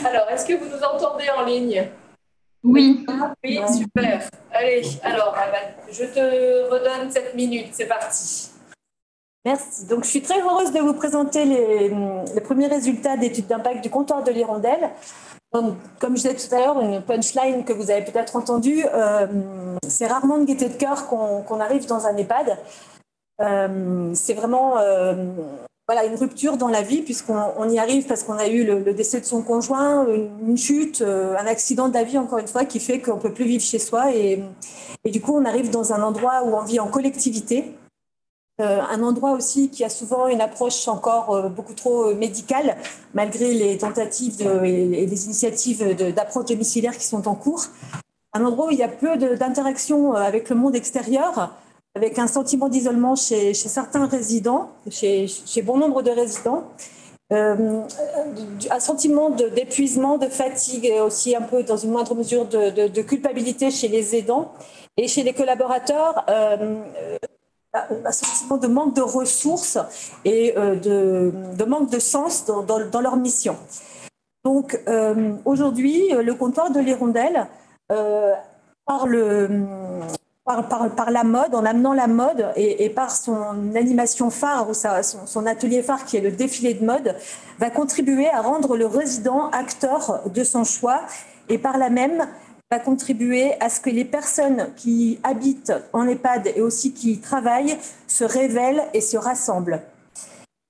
Alors, est-ce que vous nous entendez en ligne? Oui, Oui, oui, super. Allez, alors, je te redonne 7 minutes, c'est parti. Merci. Donc, je suis très heureuse de vous présenter les premiers résultats d'études d'impact du comptoir de l'Hirondelle. Donc, comme je disais tout à l'heure, une punchline que vous avez peut-être entendue, c'est rarement de gaieté de cœur qu'on arrive dans un EHPAD. C'est vraiment voilà, une rupture dans la vie, puisqu'on y arrive parce qu'on a eu le décès de son conjoint, une chute, un accident de la vie, encore une fois, qui fait qu'on ne peut plus vivre chez soi. Et du coup, on arrive dans un endroit où on vit en collectivité. Un endroit aussi qui a souvent une approche encore beaucoup trop médicale, malgré les tentatives et les initiatives d'approche domiciliaire qui sont en cours. Un endroit où il y a peu d'interaction avec le monde extérieur, avec un sentiment d'isolement chez certains résidents, chez bon nombre de résidents, un sentiment d'épuisement, de fatigue, et aussi un peu dans une moindre mesure de culpabilité chez les aidants et chez les collaborateurs. Un sentiment de manque de ressources et de manque de sens dans leur mission. Donc aujourd'hui, le comptoir de l'Hirondelle, euh, par, le, par la mode, en amenant la mode et par son animation phare ou son atelier phare qui est le défilé de mode, va contribuer à rendre le résident acteur de son choix et par là même va contribuer à ce que les personnes qui habitent en EHPAD et aussi qui y travaillent se révèlent et se rassemblent.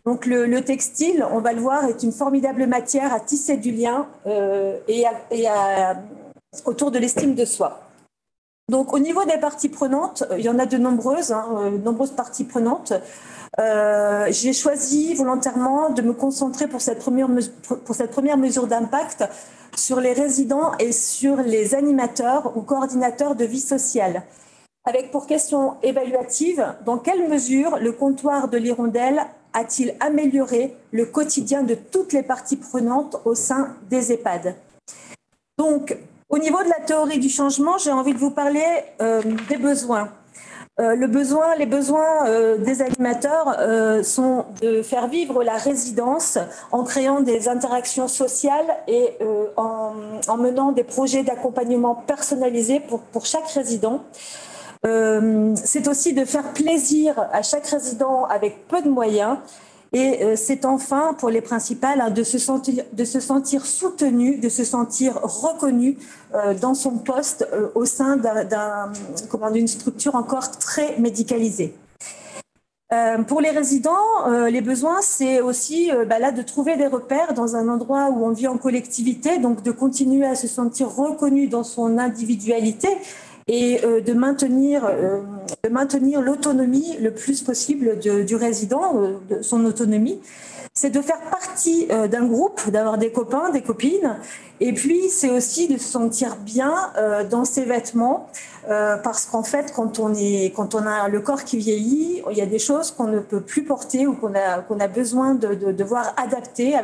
Donc le textile, on va le voir, est une formidable matière à tisser du lien autour de l'estime de soi. Donc au niveau des parties prenantes, il y en a de nombreuses, nombreuses parties prenantes. J'ai choisi volontairement de me concentrer pour cette première mesure d'impact sur les résidents et sur les animateurs ou coordinateurs de vie sociale. Avec pour question évaluative, dans quelle mesure le comptoir de l'Hirondelle a-t-il amélioré le quotidien de toutes les parties prenantes au sein des EHPAD? Donc, au niveau de la théorie du changement, j'ai envie de vous parler des besoins. Les besoins des animateurs sont de faire vivre la résidence en créant des interactions sociales et en menant des projets d'accompagnement personnalisés pour chaque résident. C'est aussi de faire plaisir à chaque résident avec peu de moyens. Et c'est enfin, pour les principales, de se sentir soutenu, de se sentir reconnu dans son poste au sein d'une structure encore très médicalisée. Pour les résidents, les besoins, c'est aussi là, de trouver des repères dans un endroit où on vit en collectivité, donc de continuer à se sentir reconnu dans son individualité et de maintenir l'autonomie le plus possible du résident, de son autonomie. C'est de faire partie d'un groupe, d'avoir des copains, des copines, et puis c'est aussi de se sentir bien dans ses vêtements, parce qu'en fait, quand on a le corps qui vieillit, il y a des choses qu'on ne peut plus porter ou qu'on a besoin de devoir adapter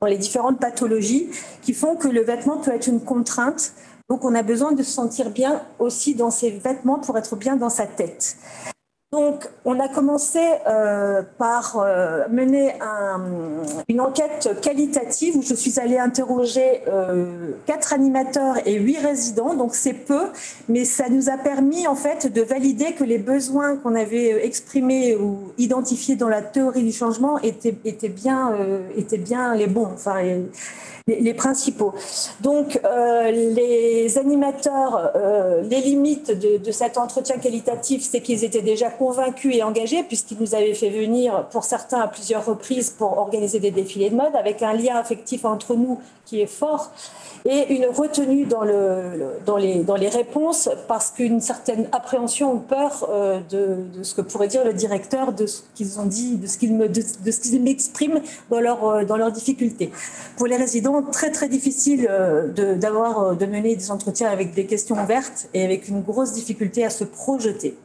dans les différentes pathologies qui font que le vêtement peut être une contrainte. Donc, on a besoin de se sentir bien aussi dans ses vêtements pour être bien dans sa tête. Donc, on a commencé par mener une enquête qualitative où je suis allée interroger 4 animateurs et 8 résidents. Donc, c'est peu, mais ça nous a permis en fait de valider que les besoins qu'on avait exprimés ou identifiés dans la théorie du changement étaient bien les bons. Enfin, les principaux. Donc, les animateurs, les limites de cet entretien qualitatif, c'est qu'ils étaient déjà convaincus et engagés, puisqu'ils nous avaient fait venir, pour certains, à plusieurs reprises pour organiser des défilés de mode, avec un lien affectif entre nous qui est fort, et une retenue dans les réponses, parce qu'une certaine appréhension ou peur de ce que pourrait dire le directeur, de ce qu'ils ont dit, de ce qu'ils m'expriment dans leurs difficultés. Pour les résidents, très très difficile de mener des entretiens avec des questions ouvertes et avec une grosse difficulté à se projeter.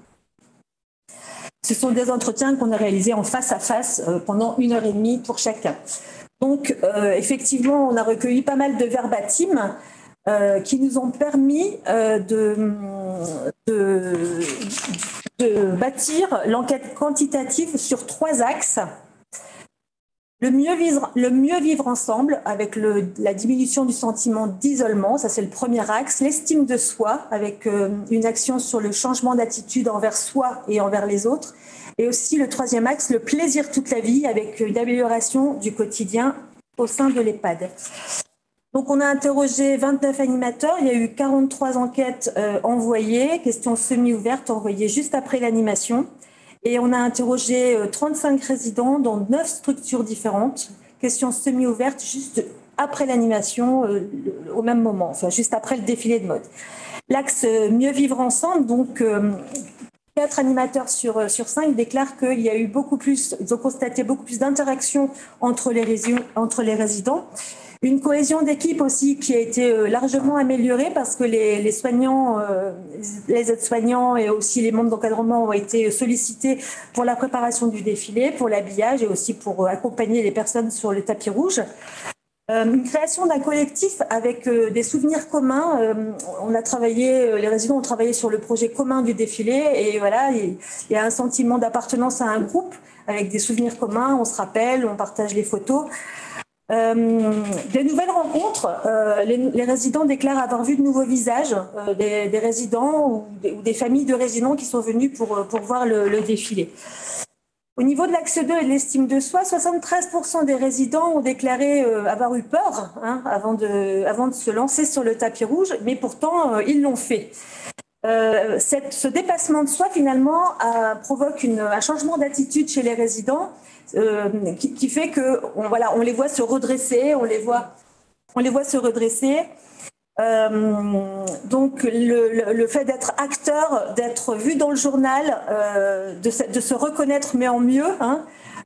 Ce sont des entretiens qu'on a réalisés en face à face pendant 1h30 pour chacun. Donc, effectivement, on a recueilli pas mal de verbatim qui nous ont permis de bâtir l'enquête quantitative sur 3 axes. Le mieux vivre ensemble avec la diminution du sentiment d'isolement, ça c'est le premier axe. L'estime de soi avec une action sur le changement d'attitude envers soi et envers les autres. Et aussi le troisième axe, le plaisir toute la vie avec une amélioration du quotidien au sein de l'EHPAD. Donc on a interrogé 29 animateurs, il y a eu 43 enquêtes envoyées, questions semi-ouvertes envoyées juste après l'animation. Et on a interrogé 35 résidents dans 9 structures différentes, questions semi-ouvertes juste après l'animation, au même moment, enfin juste après le défilé de mode. L'axe mieux vivre ensemble, donc 4 animateurs sur 5 déclarent qu'il y a eu ils ont constaté beaucoup plus d'interactions entre les résidents. Une cohésion d'équipe aussi qui a été largement améliorée parce que les soignants, les aides-soignants et aussi les membres d'encadrement ont été sollicités pour la préparation du défilé, pour l'habillage et aussi pour accompagner les personnes sur le tapis rouge. Une création d'un collectif avec des souvenirs communs. On a travaillé, les résidents ont travaillé sur le projet commun du défilé et voilà, il y a un sentiment d'appartenance à un groupe avec des souvenirs communs. On se rappelle, on partage les photos. Des nouvelles rencontres, les résidents déclarent avoir vu de nouveaux visages, des résidents ou des familles de résidents qui sont venus pour voir le défilé. Au niveau de l'axe 2 et de l'estime de soi, 73% des résidents ont déclaré avoir eu peur avant de se lancer sur le tapis rouge, mais pourtant ils l'ont fait. Ce dépassement de soi finalement provoque un changement d'attitude chez les résidents qui fait que on les voit se redresser, on les voit se redresser. Donc le fait d'être acteur, d'être vu dans le journal, de se reconnaître mais en mieux,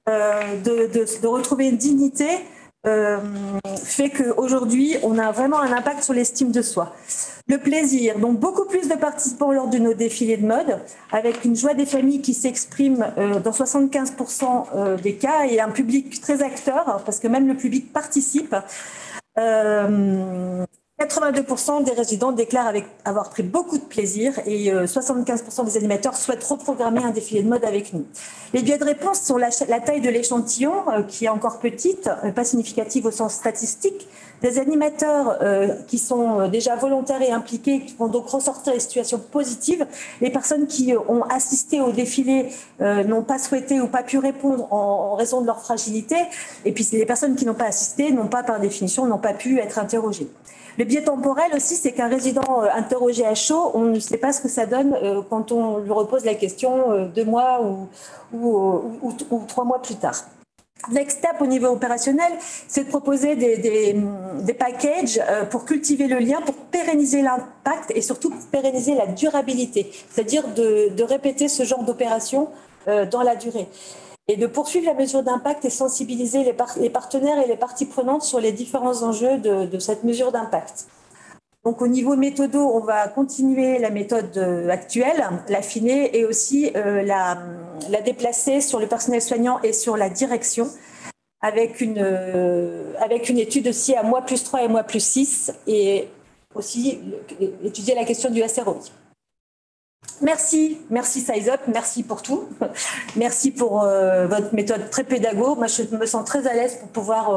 de retrouver une dignité, fait qu'aujourd'hui on a vraiment un impact sur l'estime de soi. Le plaisir, donc beaucoup plus de participants lors de nos défilés de mode, avec une joie des familles qui s'exprime dans 75% des cas et un public très acteur, parce que même le public participe. 82% des résidents déclarent avoir pris beaucoup de plaisir et 75% des animateurs souhaitent reprogrammer un défilé de mode avec nous. Les biais de réponse sont la taille de l'échantillon, qui est encore petite, pas significative au sens statistique, des animateurs qui sont déjà volontaires et impliqués, qui vont donc ressortir les situations positives. Les personnes qui ont assisté au défilé n'ont pas souhaité ou pas pu répondre en raison de leur fragilité. Et puis les personnes qui n'ont pas assisté n'ont pas, par définition, n'ont pas pu être interrogées. Le biais temporel aussi, c'est qu'un résident interrogé à chaud, on ne sait pas ce que ça donne quand on lui repose la question 2 mois ou 3 mois plus tard. Next step au niveau opérationnel, c'est de proposer des packages pour cultiver le lien, pour pérenniser l'impact et surtout pour pérenniser la durabilité, c'est-à-dire de répéter ce genre d'opération dans la durée. Et de poursuivre la mesure d'impact et sensibiliser les partenaires et les parties prenantes sur les différents enjeux de cette mesure d'impact. Donc au niveau méthodo, on va continuer la méthode actuelle, l'affiner et aussi la déplacer sur le personnel soignant et sur la direction avec une étude aussi à mois plus 3 et mois plus 6 et aussi étudier la question du SROI. Merci Size Up, merci pour tout. Merci pour votre méthode très pédago. Moi, je me sens très à l'aise pour pouvoir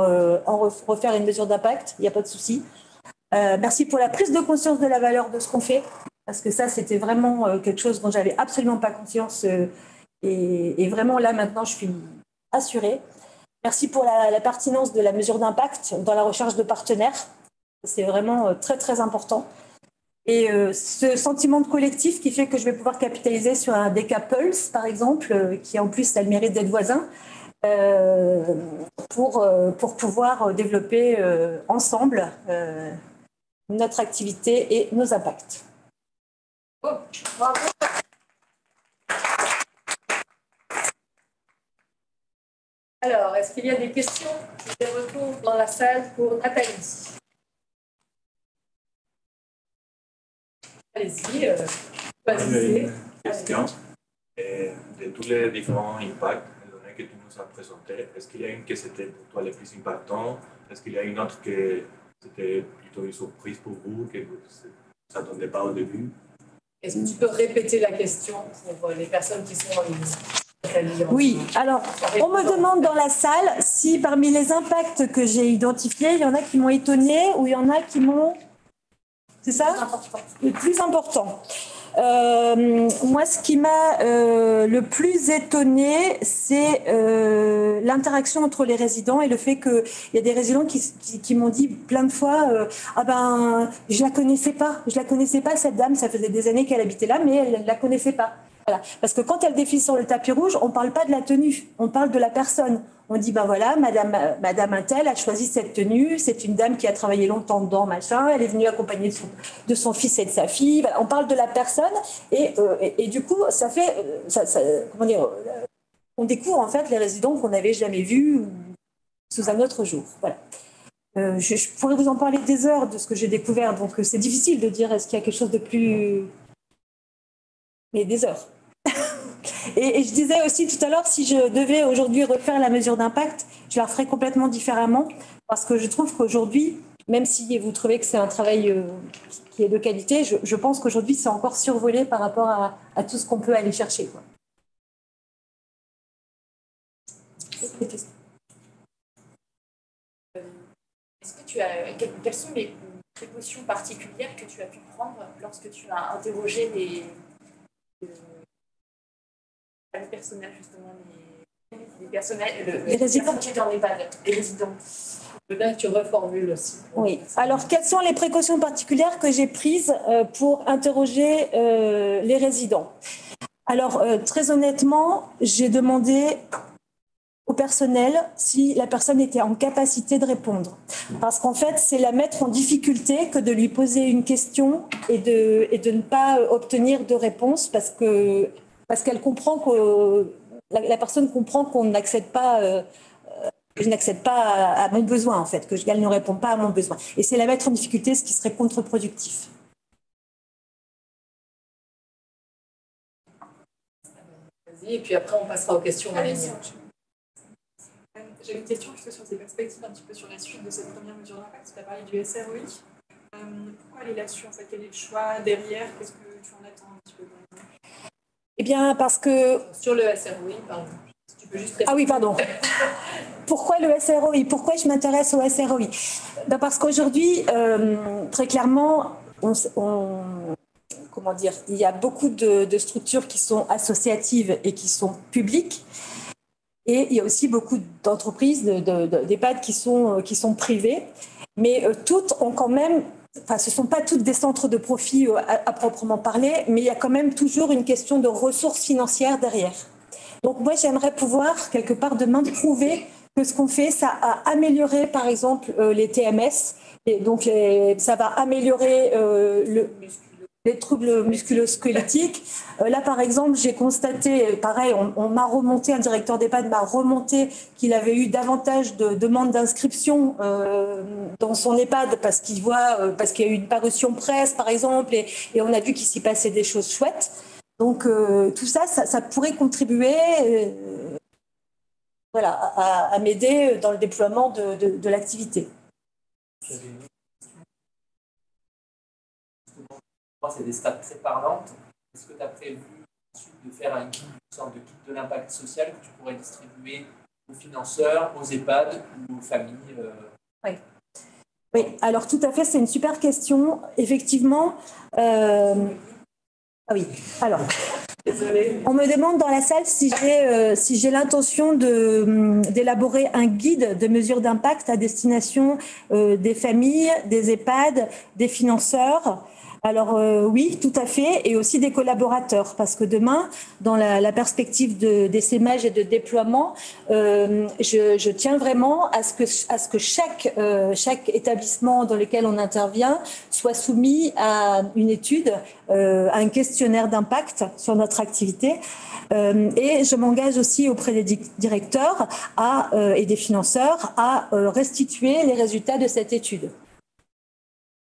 en refaire une mesure d'impact, il n'y a pas de souci. Merci pour la prise de conscience de la valeur de ce qu'on fait, parce que ça, c'était vraiment quelque chose dont j'avais absolument pas conscience. Et vraiment, là, maintenant, je suis assurée. Merci pour la pertinence de la mesure d'impact dans la recherche de partenaires. C'est vraiment très, très important. Et ce sentiment de collectif qui fait que je vais pouvoir capitaliser sur un DK Pulse, par exemple, qui en plus a le mérite d'être voisin, pour pouvoir développer ensemble notre activité et nos impacts. Oh, bravo. Alors, est-ce qu'il y a des questions, des retours dans la salle pour Nathalie? Allez-y, choisissez. Question. De tous les différents impacts et données que tu nous as présentés, est-ce qu'il y a une qui c'était pour toi le plus impactant? Est-ce qu'il y a une autre que c'était plutôt une surprise pour vous, que vous ne s'attendiez pas au début? Est-ce que tu peux répéter la question pour les personnes qui sont en ligne? Oui, alors on me demande dans la salle si parmi les impacts que j'ai identifiés, il y en a qui m'ont étonné ou il y en a qui m'ont... C'est ça ? Le plus important. Moi, ce qui m'a le plus étonné, c'est l'interaction entre les résidents et le fait qu'il y a des résidents qui m'ont dit plein de fois ah ben, je la connaissais pas cette dame, ça faisait des années qu'elle habitait là, mais elle la connaissait pas. Voilà. Parce que quand elle défile sur le tapis rouge, on ne parle pas de la tenue, on parle de la personne. On dit, ben voilà, madame Intel a choisi cette tenue, c'est une dame qui a travaillé longtemps dedans, machin, elle est venue accompagnée de son fils et de sa fille. Voilà. On parle de la personne et du coup, ça fait, comment dire, on découvre en fait les résidents qu'on n'avait jamais vus sous un autre jour. Voilà. Je pourrais vous en parler des heures de ce que j'ai découvert, donc c'est difficile de dire est-ce qu'il y a quelque chose de plus... Mais des heures. Et je disais aussi tout à l'heure, si je devais aujourd'hui refaire la mesure d'impact, je la referais complètement différemment, parce que je trouve qu'aujourd'hui, même si vous trouvez que c'est un travail qui est de qualité, je pense qu'aujourd'hui, c'est encore survolé par rapport à tout ce qu'on peut aller chercher, quoi. Est-ce que tu as, quelles sont les précautions particulières que tu as pu prendre lorsque tu as interrogé les personnels, justement, les résidents qui étaient en EHPAD, les résidents? Là, tu reformules aussi. Oui. Alors, quelles sont les précautions particulières que j'ai prises pour interroger les résidents? Alors, très honnêtement, j'ai demandé au personnel si la personne était en capacité de répondre. Parce qu'en fait, c'est la mettre en difficulté que de lui poser une question et de ne pas obtenir de réponse parce qu'elle comprend que la personne comprend qu'on n'accède pas, que je n'accède pas à mon besoin, en fait, qu'elle ne répond pas à mon besoin. Et c'est la mettre en difficulté, ce qui serait contre-productif. Vas-y, et puis après, on passera aux questions en ligne. J'avais une question juste sur tes perspectives, un petit peu sur la suite de cette première mesure d'impact. Tu as parlé du SROI. Pourquoi aller là-dessus, en fait? Quel est le choix derrière? Qu'est-ce que tu en attends un petit peu? Eh bien, parce que... Sur le SROI, pardon. Tu peux juste répondre. Ah oui, pardon. Pourquoi le SROI? Pourquoi je m'intéresse au SROI? Ben parce qu'aujourd'hui, très clairement, comment dire, il y a beaucoup de structures qui sont associatives et qui sont publiques. Et il y a aussi beaucoup d'entreprises, d'EHPAD qui sont privées. Mais toutes ont quand même... Enfin, ce ne sont pas toutes des centres de profit à proprement parler, mais il y a quand même toujours une question de ressources financières derrière. Donc moi, j'aimerais pouvoir, quelque part, demain, prouver que ce qu'on fait, ça a amélioré, par exemple, les TMS. Et donc, ça va améliorer les troubles musculo-squelettiques. Là, par exemple, j'ai constaté, pareil, un directeur d'EHPAD m'a remonté qu'il avait eu davantage de demandes d'inscription dans son EHPAD parce qu'il y a eu une parution presse, par exemple, et on a vu qu'il s'y passait des choses chouettes. Donc, tout ça pourrait contribuer voilà, à m'aider dans le déploiement de l'activité. C'est des stats très parlantes. Est-ce que tu as prévu ensuite de faire une sorte de guide de l'impact social que tu pourrais distribuer aux financeurs, aux EHPAD ou aux familles? Oui, alors tout à fait, c'est une super question. Effectivement, ah oui, alors, on me demande dans la salle si j'ai l'intention d'élaborer un guide de mesures d'impact à destination des familles, des EHPAD, des financeurs. Alors oui, tout à fait, et aussi des collaborateurs, parce que demain, dans la perspective d'essaimage et de déploiement, je tiens vraiment à ce que chaque établissement dans lequel on intervient soit soumis à une étude, à un questionnaire d'impact sur notre activité. Et je m'engage aussi auprès des directeurs et des financeurs à restituer les résultats de cette étude.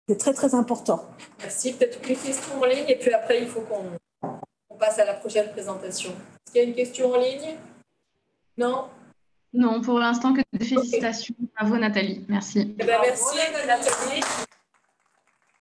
C'est très, très important. Merci. Peut-être une question en ligne et puis après, il faut qu'on passe à la prochaine présentation. Est-ce qu'il y a une question en ligne? Non? Non, pour l'instant, que des félicitations. Bravo, Nathalie. Merci. Merci, Nathalie.